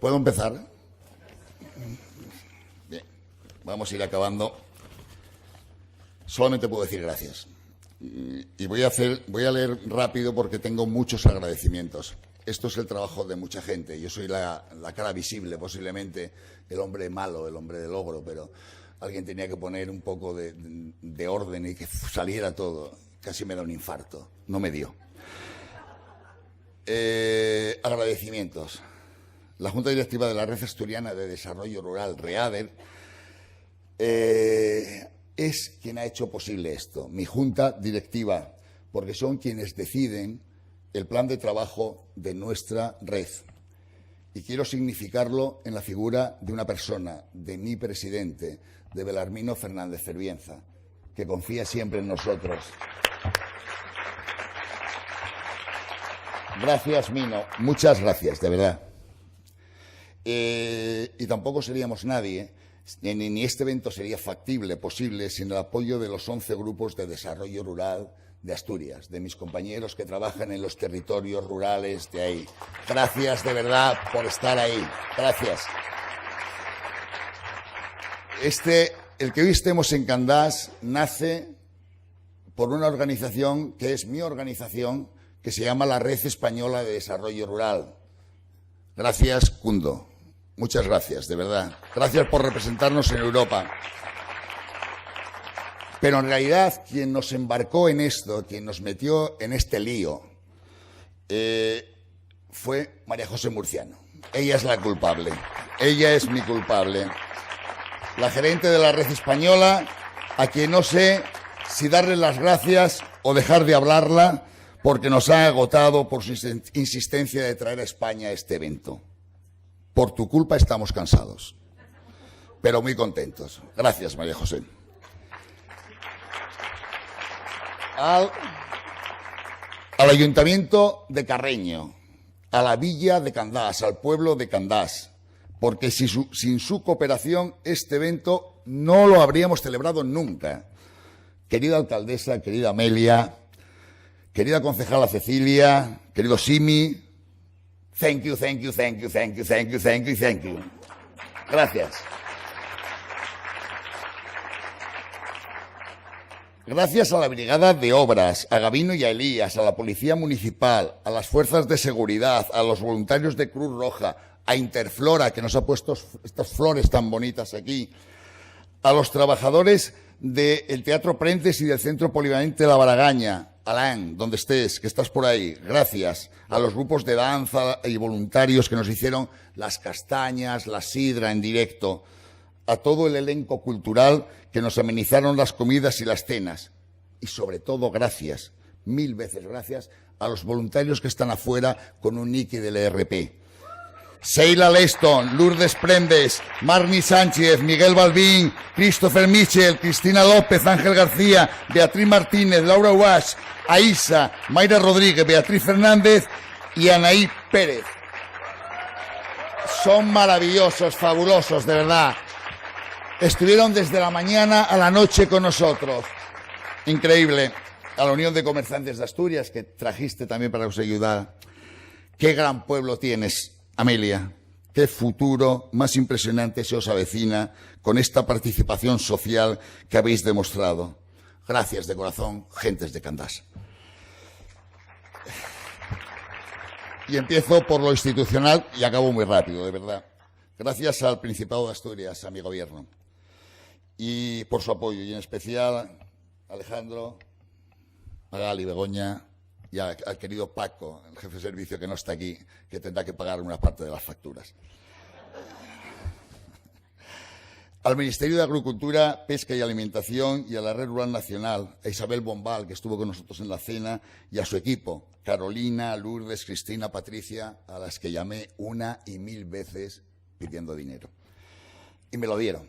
¿Puedo empezar? Bien, vamos a ir acabando. Solamente puedo decir gracias. Y voy a leer rápido porque tengo muchos agradecimientos. Esto es el trabajo de mucha gente. Yo soy la cara visible, posiblemente el hombre malo, el hombre de logro, pero alguien tenía que poner un poco de orden y que saliera todo. Casi me da un infarto. No me dio. Agradecimientos. La Junta Directiva de la Red Asturiana de Desarrollo Rural, READER, es quien ha hecho posible esto. Mi Junta Directiva, porque son quienes deciden el plan de trabajo de nuestra red. Y quiero significarlo en la figura de una persona, de mi presidente, de Belarmino Fernández Cervienza, que confía siempre en nosotros. Gracias, Mino. Muchas gracias, de verdad. Y tampoco seríamos nadie, ni este evento sería factible, posible, sin el apoyo de los 11 grupos de desarrollo rural de Asturias, de mis compañeros que trabajan en los territorios rurales de ahí. Gracias, de verdad, por estar ahí. Gracias. El que hoy estemos en Candás nace por una organización que es mi organización, que se llama la Red Española de Desarrollo Rural. Gracias, Cundo. Muchas gracias, de verdad. Gracias por representarnos en Europa. Pero en realidad, quien nos embarcó en esto, quien nos metió en este lío, fue María José Murciano. Ella es la culpable. Ella es mi culpable. La gerente de la Red Española, a quien no sé si darle las gracias o dejar de hablarla, porque nos ha agotado por su insistencia de traer a España este evento. Por tu culpa estamos cansados, pero muy contentos. Gracias, María José. Al Ayuntamiento de Carreño, a la villa de Candás, al pueblo de Candás, porque sin su cooperación este evento no lo habríamos celebrado nunca. Querida alcaldesa, querida Amelia, querida concejala Cecilia, querido Simi, thank you, thank you, thank you, thank you, thank you, thank you, thank you. Gracias. Gracias a la Brigada de Obras, a Gabino y a Elías, a la Policía Municipal, a las Fuerzas de Seguridad, a los voluntarios de Cruz Roja, a Interflora, que nos ha puesto estas flores tan bonitas aquí, a los trabajadores del Teatro Prentes y del Centro Polivalente La Baragaña, Alain, donde estés, que estás por ahí, gracias. A los grupos de danza y voluntarios que nos hicieron las castañas, la sidra en directo. A todo el elenco cultural que nos amenizaron las comidas y las cenas. Y sobre todo, gracias, 1000 veces gracias, a los voluntarios que están afuera con un Niki del ERP. Sheila Leston, Lourdes Prendes, Marni Sánchez, Miguel Balbín, Christopher Michel, Cristina López, Ángel García, Beatriz Martínez, Laura Wash, Aisa, Mayra Rodríguez, Beatriz Fernández y Anaí Pérez. Son maravillosos, fabulosos, de verdad. Estuvieron desde la mañana a la noche con nosotros. Increíble. A la Unión de Comerciantes de Asturias, que trajiste también para que os ayudara. Qué gran pueblo tienes, Amelia. Qué futuro más impresionante se os avecina con esta participación social que habéis demostrado. Gracias de corazón, gentes de Candás. Y empiezo por lo institucional y acabo muy rápido, de verdad. Gracias al Principado de Asturias, a mi gobierno, y por su apoyo, y en especial a Alejandro, a Gali, Begoña y al querido Paco, el jefe de servicio que no está aquí, que tendrá que pagar una parte de las facturas. Al Ministerio de Agricultura, Pesca y Alimentación y a la Red Rural Nacional, a Isabel Bombal, que estuvo con nosotros en la cena, y a su equipo, Carolina, Lourdes, Cristina, Patricia, a las que llamé 1 y 1000 veces pidiendo dinero. Y me lo dieron.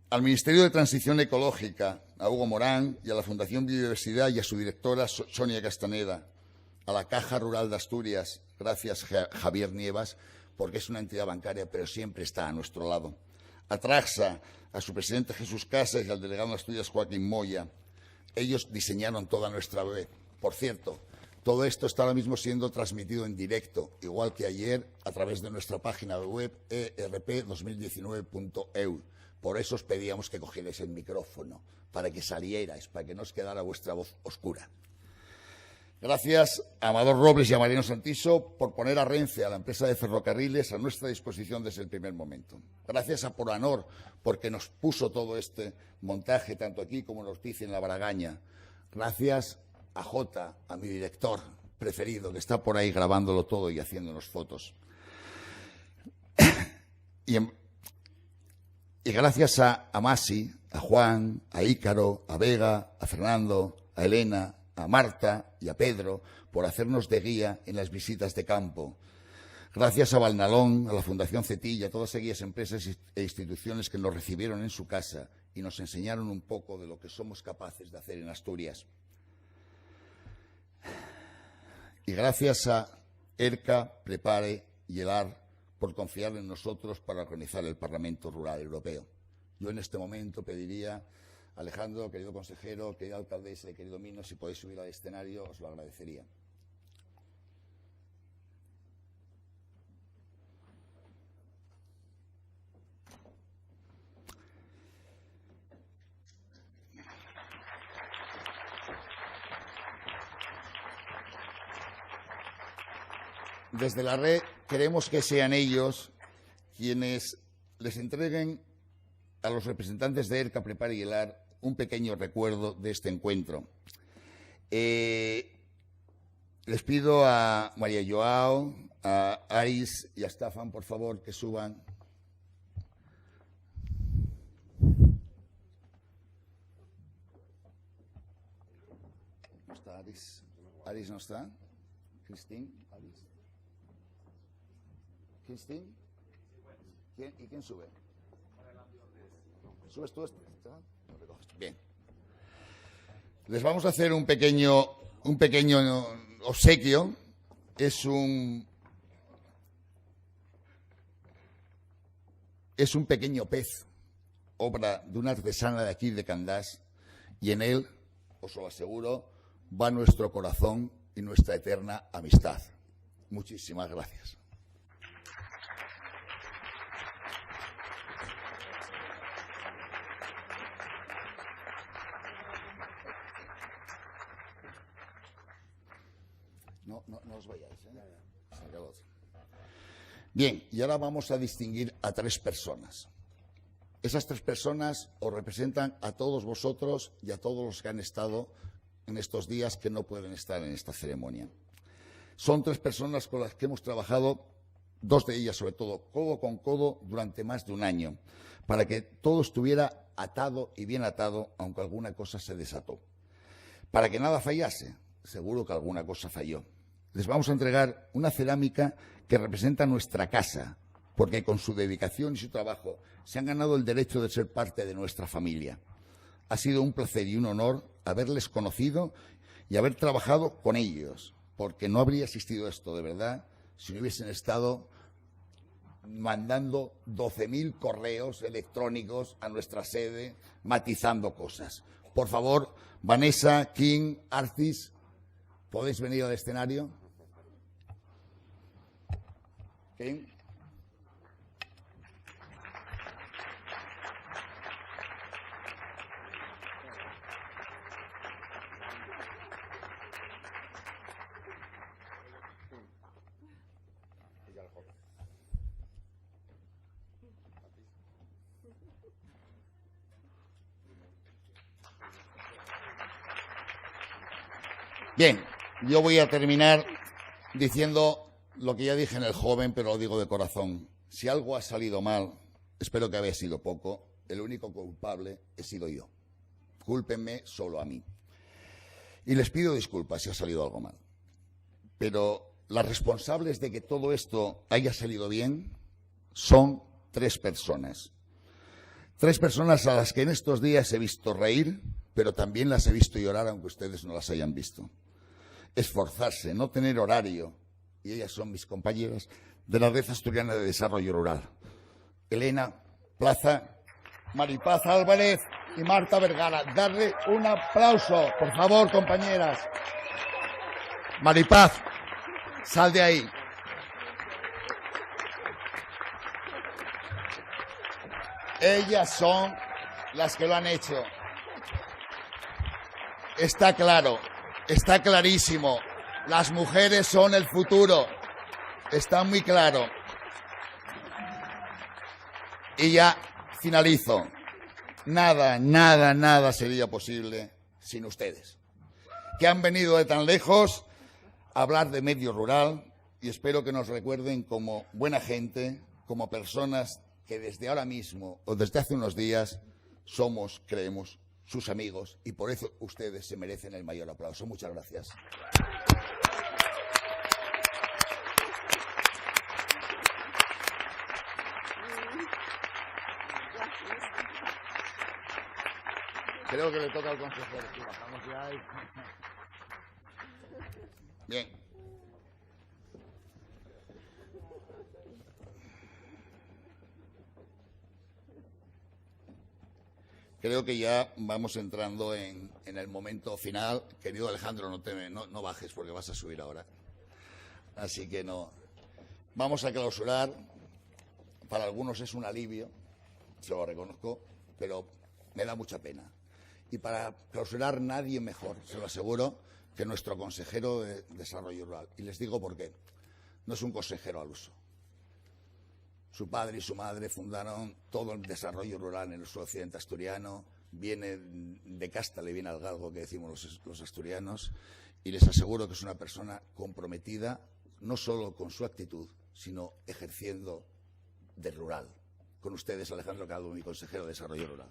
Al Ministerio de Transición Ecológica, a Hugo Morán y a la Fundación Biodiversidad y a su directora Sonia Castaneda, a la Caja Rural de Asturias, gracias Javier Nievas, porque es una entidad bancaria, pero siempre está a nuestro lado. A Traxa, a su presidente Jesús Casas y al delegado de Asturias Joaquín Moya. Ellos diseñaron toda nuestra web. Por cierto, Todo esto está ahora mismo siendo transmitido en directo, igual que ayer, a través de nuestra página web erp2019.eu. Por eso os pedíamos que cogierais el micrófono, para que salierais, para que no os quedara vuestra voz oscura. Gracias a Amador Robles y a Mariano Santiso por poner a Renfe, a la empresa de ferrocarriles, a nuestra disposición desde el primer momento. Gracias a Poranor, porque nos puso todo este montaje, tanto aquí como en Ortiz y en La Bragaña. Gracias a Jota, a mi director preferido, que está por ahí grabándolo todo y haciéndonos fotos. Y gracias a Masi, a Juan, a Ícaro, a Vega, a Fernando, a Elena, a Marta y a Pedro por hacernos de guía en las visitas de campo. Gracias a Valnalón, a la Fundación CETI y a todas aquellas empresas e instituciones que nos recibieron en su casa y nos enseñaron un poco de lo que somos capaces de hacer en Asturias. Y gracias a ERCA, Prepare y ELAR por confiar en nosotros para organizar el Parlamento Rural Europeo. Yo en este momento pediría, Alejandro, querido consejero, querida alcaldesa y querido Mino, si podéis subir al escenario, os lo agradecería. Desde la red queremos que sean ellos quienes les entreguen a los representantes de ERCA, Prepare y ELAR un pequeño recuerdo de este encuentro. Les pido a María Joao, a Aris y a Stefan, por favor, que suban. ¿No está Aris? ¿Aris no está? ¿Cristín? ¿Aris? ¿Cristín? ¿Quién? ¿Y quién sube? ¿Subes tú esto? Bien. Les vamos a hacer un pequeño obsequio. Es un pequeño pez, obra de una artesana de aquí de Candás, y en él, os lo aseguro, va nuestro corazón y nuestra eterna amistad. Muchísimas gracias. No os vayáis, ¿eh? Bien, y ahora vamos a distinguir a 3 personas. Esas 3 personas os representan a todos vosotros y a todos los que han estado en estos días que no pueden estar en esta ceremonia. Son 3 personas con las que hemos trabajado, 2 de ellas sobre todo, codo con codo durante más de un año, para que todo estuviera atado y bien atado, aunque alguna cosa se desató. Para que nada fallase, seguro que alguna cosa falló. Les vamos a entregar una cerámica que representa nuestra casa, porque con su dedicación y su trabajo se han ganado el derecho de ser parte de nuestra familia. Ha sido un placer y un honor haberles conocido y haber trabajado con ellos, porque no habría existido esto de verdad si no hubiesen estado mandando 12.000 correos electrónicos a nuestra sede, matizando cosas. Por favor, Vanessa, King, Arcis, ¿podéis venir al escenario? King. Bien, yo voy a terminar diciendo lo que ya dije en el joven, pero lo digo de corazón. Si algo ha salido mal, espero que haya sido poco, el único culpable he sido yo. Cúlpenme solo a mí. Y les pido disculpas si ha salido algo mal. Pero las responsables de que todo esto haya salido bien son 3 personas. 3 personas a las que en estos días he visto reír, pero también las he visto llorar, aunque ustedes no las hayan visto. Esforzarse, no tener horario, y ellas son mis compañeras de la Red Asturiana de Desarrollo Rural. Elena Plaza, Maripaz Álvarez y Marta Vergara. Darle un aplauso, por favor, compañeras. Maripaz, sal de ahí. Ellas son las que lo han hecho. Está claro, está clarísimo. Las mujeres son el futuro. Está muy claro. Y ya finalizo. Nada sería posible sin ustedes, que han venido de tan lejos a hablar de medio rural, y espero que nos recuerden como buena gente, como personas que desde ahora mismo o desde hace unos días somos, creemos, sus amigos, y por eso ustedes se merecen el mayor aplauso. Muchas gracias. Creo que le toca al consejero. Sí, bajamos ya y... Bien. Creo que ya vamos entrando en el momento final. Querido Alejandro, no bajes porque vas a subir ahora. Así que no. Vamos a clausurar. Para algunos es un alivio, se lo reconozco, pero me da mucha pena. Y para clausurar nadie mejor, se lo aseguro, que nuestro consejero de Desarrollo Rural. Y les digo por qué. No es un consejero al uso. Su padre y su madre fundaron todo el desarrollo rural en el suroccidente asturiano. Viene de casta, le viene al galgo, que decimos los asturianos. Y les aseguro que es una persona comprometida, no solo con su actitud, sino ejerciendo de rural. Con ustedes, Alejandro Calvo, mi consejero de Desarrollo Rural.